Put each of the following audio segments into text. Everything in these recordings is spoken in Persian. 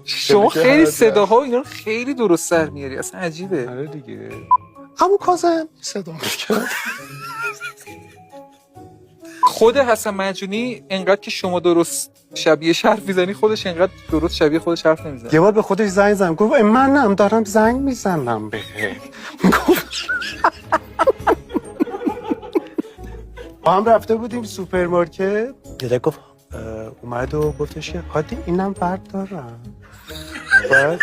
شما خیلی صداها اینا رو خیلی درست در میاری، اصلا عجیبه. آره دیگه. عمو کاظم صدا میکرد. خود حسن معجونی انقدر که شما درست شبیه حرف میزنی، خودش انقدر درست شبیه خودش حرف نمیزنه. یه بار به خودش زنگ زدم گفت منم دارم زنگ میزنم بهت. با هم رفته بودیم سوپرمارکت، یه گفت اومد و گفتش که هادی اینم بردارم. بعد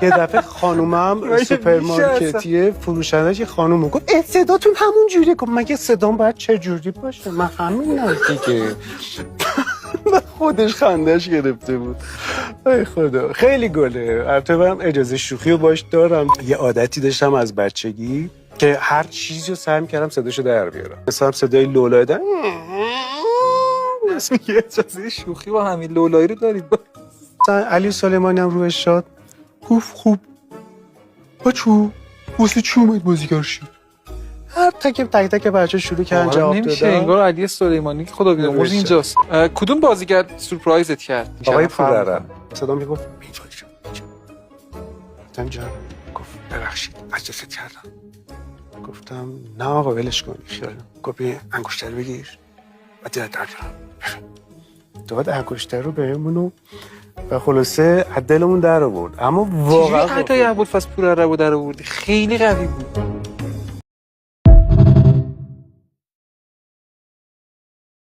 یه دفعه خانومم سوپرمارکتیه فروشندش یه خانومه گفت صداتون همون جوریه. گفت مگه صدام باید چه جوری باشه؟ من همینم دیگه. خودش خندش گرفته بود. ای خدا خیلی گله. البته من اجازه شوخی رو باش دارم. یه عادتی داشتم از بچگی که هر چیزی رو سعی می‌کردم صداشو در بیارم. مثلا صدای لولا دادن. اسم یه اجازه شوخی با همین لولایی رو دارید. علی سلیمانی هم روش شد. گفت خوب بچو واسه چی اومد بازیگر شد؟ هر تک بچه شروع کردن جواب دادن. نمیشه انگار علی سلیمانی که خدا بیامرز اینجاست. کدوم بازیگر سورپرایزت کرد؟ آقای پوررم. صدا میگفت گفتم جان. گفت ببخشید عجزت کردم. گفتم نه آقا ولش کن خیال. گفت انگشتر بگیر و در داد انگشتر رو بهمونو و خلاصه دلمون در آورد. اما واقعا چجوری حتی ابوالفضل پوررم رو در آوردی؟ خیلی قوی بود.